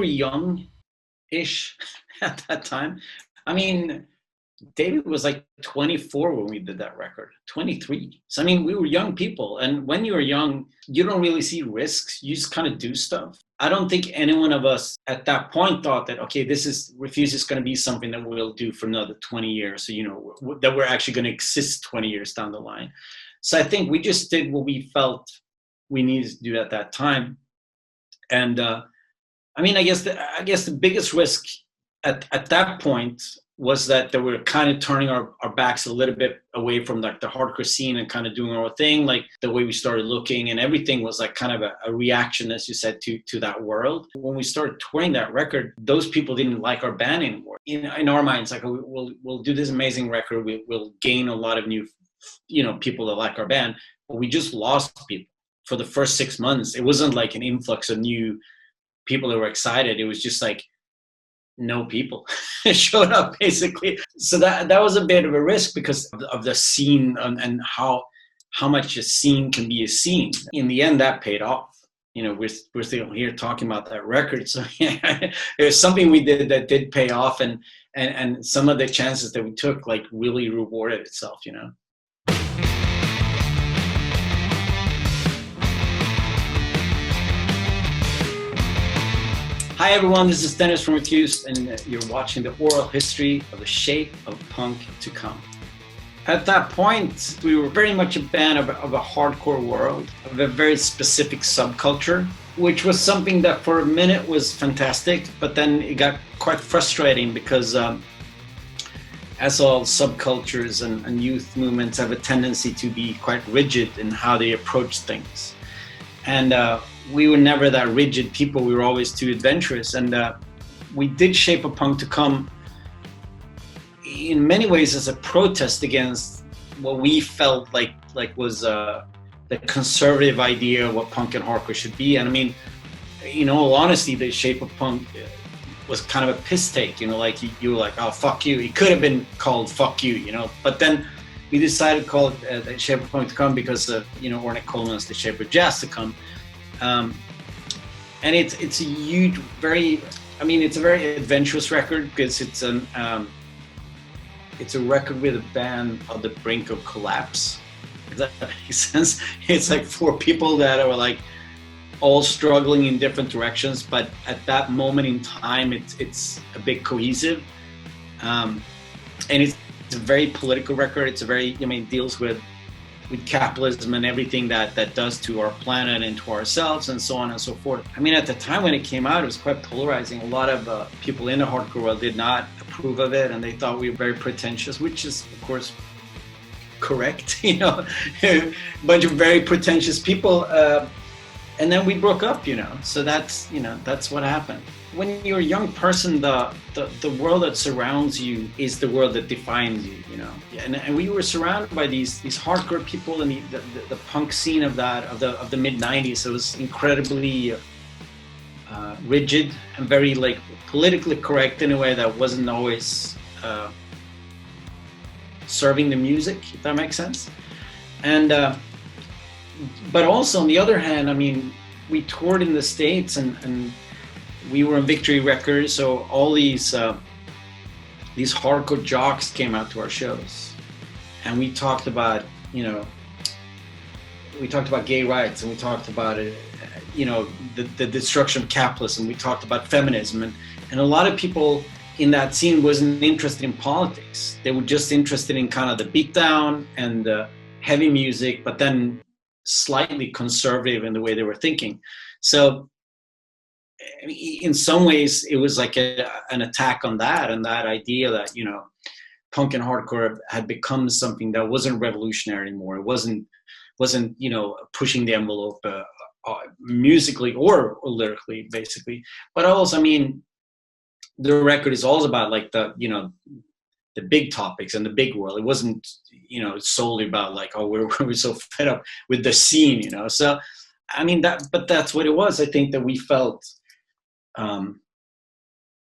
were young-ish at that time. I mean, David was like 24 when we did that record, 23. So, I mean, we were young people. And when you're young, you don't really see risks. You just kind of do stuff. I don't think any one of us at that point thought that, okay, Refuse is going to be something that we'll do for another 20 years. So, that we're actually going to exist 20 years down the line. So I think we just did what we felt we needed to do at that time. And I mean, I guess the biggest risk at that point was that they were kind of turning our backs a little bit away from like the hardcore scene and kind of doing our thing, like the way we started looking, and everything was like kind of a reaction, as you said, to that world. When we started touring that record, those people didn't like our band anymore. In our minds, like, we'll do this amazing record, we'll gain a lot of new, people that like our band, but we just lost people for the first 6 months. It wasn't like an influx of new people that were excited. It was just like no people showed up, basically. So that was a bit of a risk because of the scene and how much a scene can be a scene. In the end, that paid off. We're still here talking about that record. So yeah, there's something we did that did pay off, and some of the chances that we took like really rewarded itself. Hi everyone, this is Dennis from Refuse, and you're watching the oral history of the shape of punk to come. At that point, we were very much a band of a hardcore world, of a very specific subculture, which was something that for a minute was fantastic, but then it got quite frustrating because as all subcultures and youth movements have a tendency to be quite rigid in how they approach things. And we were never that rigid people. We were always too adventurous. And we did Shape of Punk to Come in many ways as a protest against what we felt like was the conservative idea of what punk and hardcore should be. And I mean, in all honesty, the Shape of Punk was kind of a piss take, you were like, oh, fuck you. It could have been called Fuck You, but then we decided to call it the Shape of Punk to Come because of, Ornette Coleman's The Shape of Jazz to Come. And it's a huge, it's a very adventurous record because it's a record with a band on the brink of collapse. Does that make sense? It's like 4 people that are like all struggling in different directions, but at that moment in time, it's a bit cohesive. And it's a very political record. It's it deals with capitalism and everything that does to our planet and to ourselves and so on and so forth. I mean, at the time when it came out, it was quite polarizing. A lot of people in the hardcore world did not approve of it, and they thought we were very pretentious, which is, of course, correct. A bunch of very pretentious people. And then we broke up, so that's what happened. When you're a young person, the world that surrounds you is the world that defines you, And we were surrounded by these hardcore people and the punk scene of the mid '90s. It was incredibly rigid and very like politically correct in a way that wasn't always serving the music, if that makes sense. And but also on the other hand, I mean, we toured in the States and we were on Victory Records, so all these hardcore jocks came out to our shows, and we talked about gay rights, and we talked about the destruction of capitalism. We talked about feminism, and a lot of people in that scene wasn't interested in politics. They were just interested in kind of the beatdown and the heavy music, but then slightly conservative in the way they were thinking. So in some ways, it was like an attack on that and that idea that, punk and hardcore had become something that wasn't revolutionary anymore. It wasn't pushing the envelope musically or lyrically, basically. But also, I mean, the record is all about like the big topics and the big world. It wasn't, solely about like, oh, we're so fed up with the scene, So, I mean, but that's what it was. I think that we felt,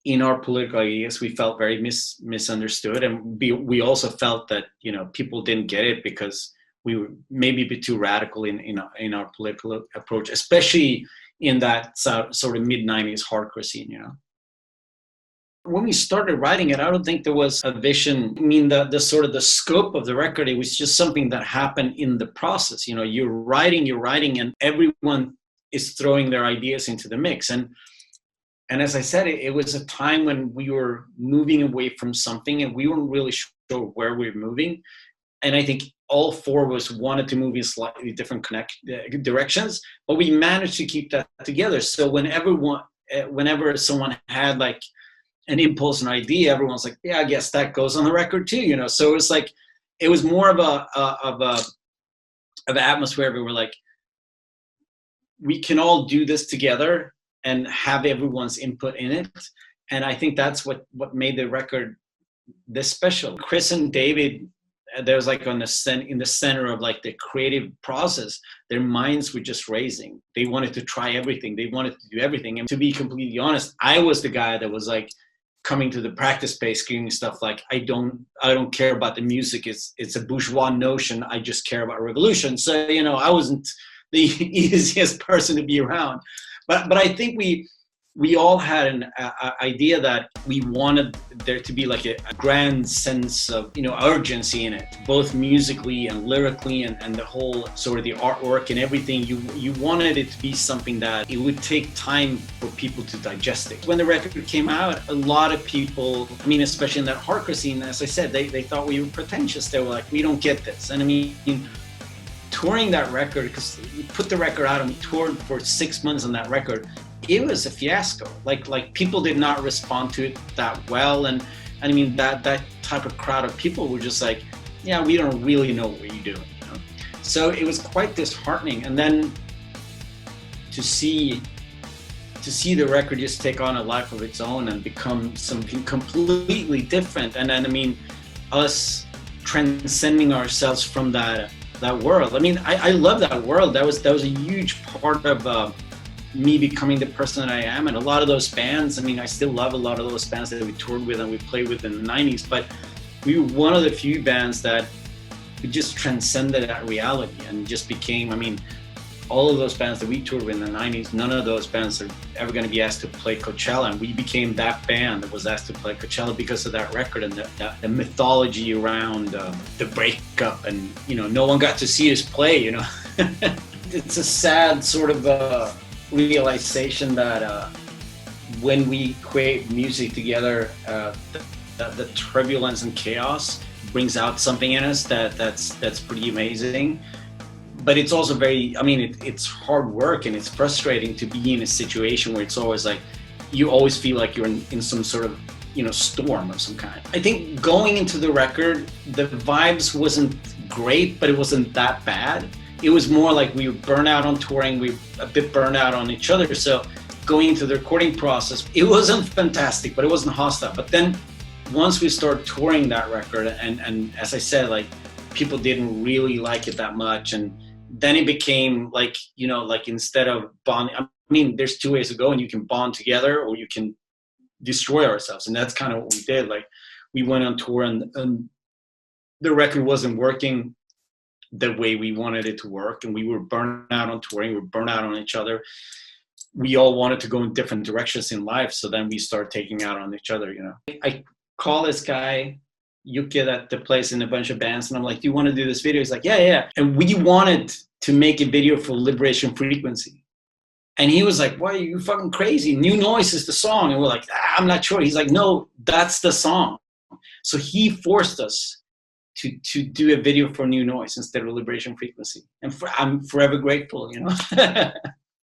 in our political ideas, we felt very misunderstood, and we also felt that people didn't get it because we were maybe a bit too radical in our political approach, especially in that sort of mid-90s hardcore scene, you know. When we started writing it, I don't think there was a vision. I mean, the sort of the scope of the record, it was just something that happened in the process. You know, you're writing, and everyone is throwing their ideas into the mix. And as I said, it was a time when we were moving away from something and we weren't really sure where we were moving. And I think all four of us wanted to move in slightly different directions, but we managed to keep that together. So whenever someone had like an impulse, an idea, everyone's like, yeah, I guess that goes on the record too, you know. So it's like, it was more of an atmosphere where we're like, we can all do this together and have everyone's input in it. And I think that's what made the record this special. Chris and David, there's like in the center of like the creative process, their minds were just raising. They wanted to try everything. They wanted to do everything. And to be completely honest, I was the guy that was like coming to the practice space, screaming stuff like, I don't care about the music. It's a bourgeois notion. I just care about revolution. So, you know, I wasn't the easiest person to be around. But I think we all had an idea that we wanted there to be like a grand sense of, you know, urgency in it, both musically and lyrically, and the whole sort of the artwork and everything. You wanted it to be something that it would take time for people to digest it. When the record came out, a lot of people, I mean, especially in that hardcore scene, as I said, they thought we were pretentious. They were like, we don't get this. And I mean, touring that record, because we put the record out and we toured for 6 months on that record, it was a fiasco. Like people did not respond to it that well. And I mean, that type of crowd of people were just like, yeah, we don't really know what you're doing, you know? So it was quite disheartening. And then to see the record just take on a life of its own and become something completely different. And then, I mean, us transcending ourselves from that world. I mean, I love that world. That was a huge part of me becoming the person that I am. And a lot of those bands, I mean, I still love a lot of those bands that we toured with and we played with in the 90s, but we were one of the few bands that we just transcended that reality and just became, I mean, all of those bands that we toured with in the 90s, none of those bands are ever going to be asked to play Coachella. And we became that band that was asked to play Coachella because of that record and the mythology around the breakup. And, you know, no one got to see us play, you know. It's a sad sort of realization that when we create music together, the turbulence and chaos brings out something in us that's pretty amazing. But it's also very, I mean, it's hard work and it's frustrating to be in a situation where it's always like, you always feel like you're in some sort of, you know, storm of some kind. I think going into the record, the vibes wasn't great, but it wasn't that bad. It was more like we were burnt out on touring, we were a bit burnt out on each other. So going into the recording process, it wasn't fantastic, but it wasn't hostile. But then once we started touring that record, and as I said, like, people didn't really like it that much. And then it became like, you know, like instead of bonding, I mean, there's two ways to go, and you can bond together or you can destroy ourselves. And that's kind of what we did. Like, we went on tour and the record wasn't working the way we wanted it to work. And we were burnt out on touring, we were burnt out on each other. We all wanted to go in different directions in life. So then we started taking out on each other, you know. I call this guy Yuki that plays in a bunch of bands, and I'm like, do you want to do this video? He's like, yeah. And we wanted to make a video for Liberation Frequency. And he was like, why are you fucking crazy? New Noise is the song. And we're like, I'm not sure. He's like, no, that's the song. So he forced us to do a video for New Noise instead of Liberation Frequency. And I'm forever grateful, you know.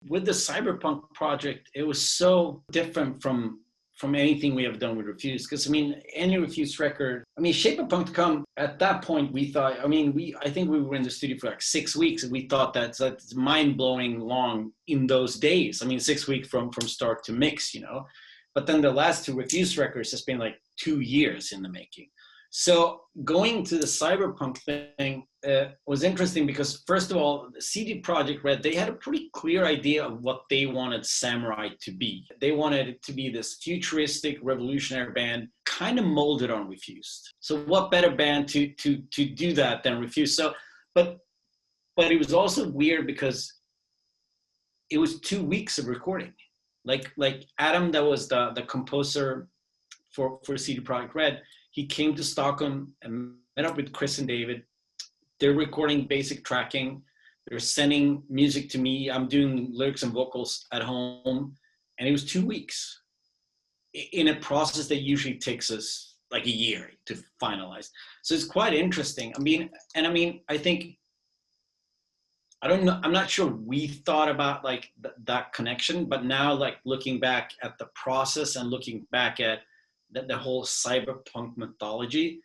With the Cyberpunk project, it was so different from anything we have done with Refused. Because, I mean, any Refused record, I mean, Shape of Punk to Come, at that point, we thought, I mean, I think we were in the studio for like 6 weeks, and we thought that's mind-blowing long in those days. I mean, 6 weeks from start to mix, you know. But then the last two Refused records has been like 2 years in the making. So going to the Cyberpunk thing was interesting because, first of all, CD Projekt Red, they had a pretty clear idea of what they wanted Samurai to be. They wanted it to be this futuristic, revolutionary band, kind of molded on Refused. So what better band to do that than Refused? So, but it was also weird because it was 2 weeks of recording. Like Adam, that was the composer for CD Projekt Red, he came to Stockholm and met up with Chris and David. They're recording basic tracking. They're sending music to me. I'm doing lyrics and vocals at home. And it was 2 weeks in a process that usually takes us like a year to finalize. So it's quite interesting. I think, I don't know, I'm not sure we thought about like that connection, but now like looking back at the process and looking back at the whole cyberpunk mythology,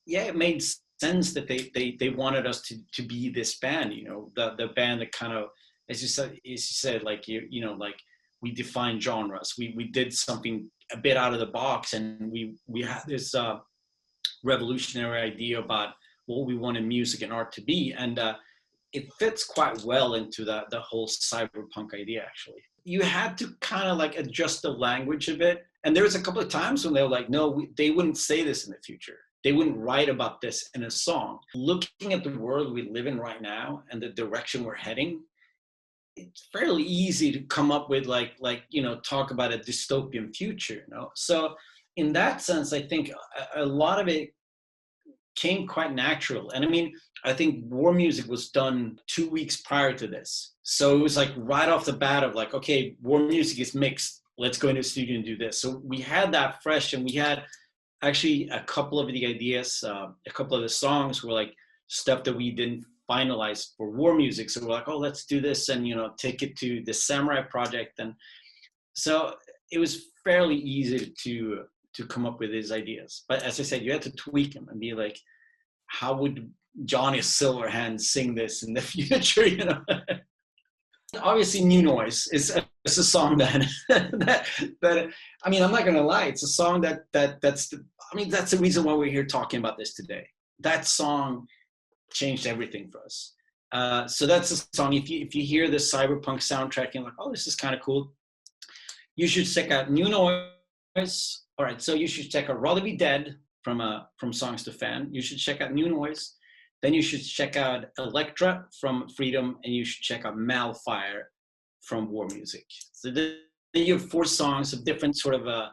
yeah, it made sense that they wanted us to be this band, you know, the band that kind of, as you said, like you know, like we define genres. We did something a bit out of the box, and we had this revolutionary idea about what we wanted music and art to be, and it fits quite well into the whole cyberpunk idea. Actually, you had to kind of like adjust the language a bit, and there was a couple of times when they were like, no, they wouldn't say this in the future. They wouldn't write about this in a song. Looking at the world we live in right now and the direction we're heading, it's fairly easy to come up with like you know, talk about a dystopian future, you know. So in that sense, I think a lot of it came quite natural. And I mean, I think war music was done 2 weeks prior to this. So it was like right off the bat of like, okay, war music is mixed. Let's go into the studio and do this. So we had that fresh, and we had actually a couple of the ideas, a couple of the songs were like stuff that we didn't finalize for war music. So we're like, oh, let's do this and, you know, take it to the Samurai project. And so it was fairly easy to come up with these ideas. But as I said, you had to tweak them and be like, how would Johnny Silverhand sing this in the future, you know? Obviously, New Noise is a song that I mean, I'm not gonna lie, it's a song that's the reason why we're here talking about this today. That song changed everything for us. So that's a song. If you hear the Cyberpunk soundtrack and like, oh, this is kind of cool, you should check out New Noise. All right, so you should check out Rather Be Dead from Songs to Fan. You should check out New Noise. Then you should check out Electra from Freedom, and you should check out Malfire from War Music. So then you have 4 songs of different sort of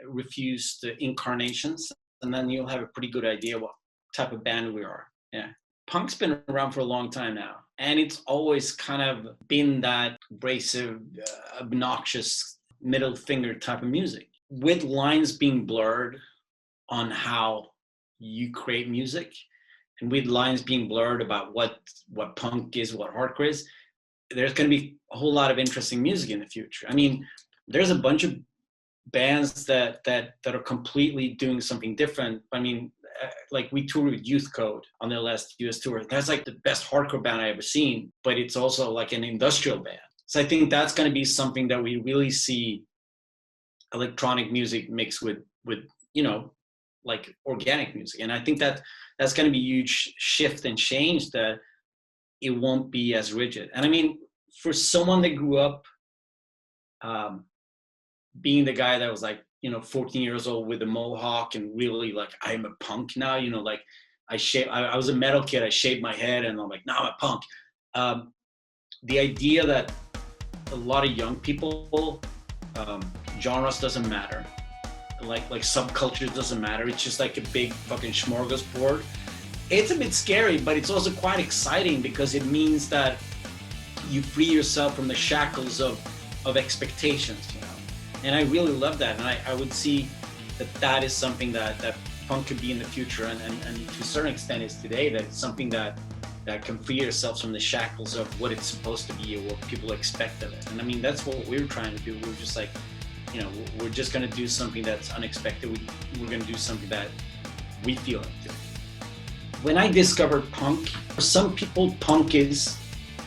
refused incarnations, and then you'll have a pretty good idea what type of band we are. Yeah. Punk's been around for a long time now, and it's always kind of been that abrasive, obnoxious middle finger type of music, with lines being blurred on how you create music, and with lines being blurred about what punk is, what hardcore is. There's going to be a whole lot of interesting music in the future. I mean, there's a bunch of bands that are completely doing something different. I mean, like we toured with Youth Code on their last US tour. That's like the best hardcore band I ever seen, but it's also like an industrial band. So I think that's going to be something that we really see electronic music mixed with you know, like organic music. And I think that's going to be a huge shift and change, that it won't be as rigid. And I mean, for someone that grew up being the guy that was like, you know, 14 years old with a mohawk and really like, I'm a punk now, you know, like I was a metal kid, I shaved my head and I'm like, now I'm a punk. The idea that a lot of young people, genres doesn't matter. Like subculture doesn't matter. It's just like a big fucking smorgasbord. It's a bit scary, but it's also quite exciting because it means that you free yourself from the shackles of expectations, you know. And I really love that, and I would see that is something that punk could be in the future, and to a certain extent is today. That it's something that can free yourselves from the shackles of what it's supposed to be or what people expect of it. And I mean, that's what we're trying to do. We're just like, you know, we're just going to do something that's unexpected. We're going to do something that we feel like doing. When I discovered punk, for some people, punk is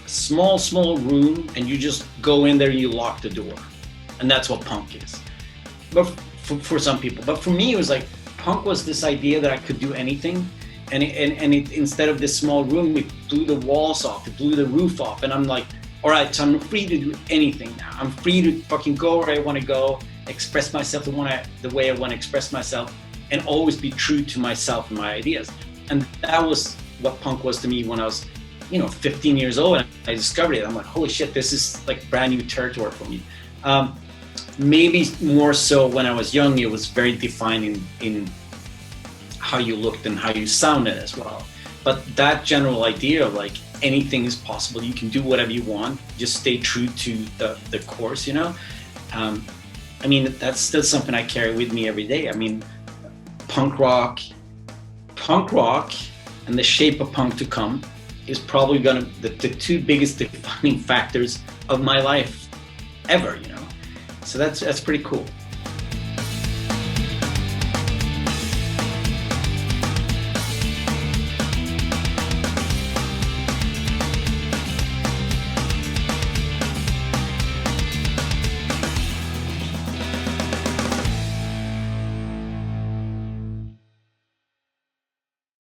a small room and you just go in there and you lock the door. And that's what punk is. But for some people. But for me, it was like, punk was this idea that I could do anything. And it, instead of this small room, it blew the walls off, it blew the roof off. And I'm like, all right, so I'm free to do anything now. I'm free to fucking go where I want to go, express myself the way I want to express myself, and always be true to myself and my ideas. And that was what punk was to me when I was 15 years old and I discovered it. I'm like, holy shit, this is like brand new territory for me. Maybe more so when I was young, it was very defining in how you looked and how you sounded as well. But that general idea of like anything is possible, you can do whatever you want, just stay true to the course, I mean, that's still something I carry with me every day. I mean, punk rock and the shape of punk to come is probably the two biggest defining factors of my life ever, So that's pretty cool.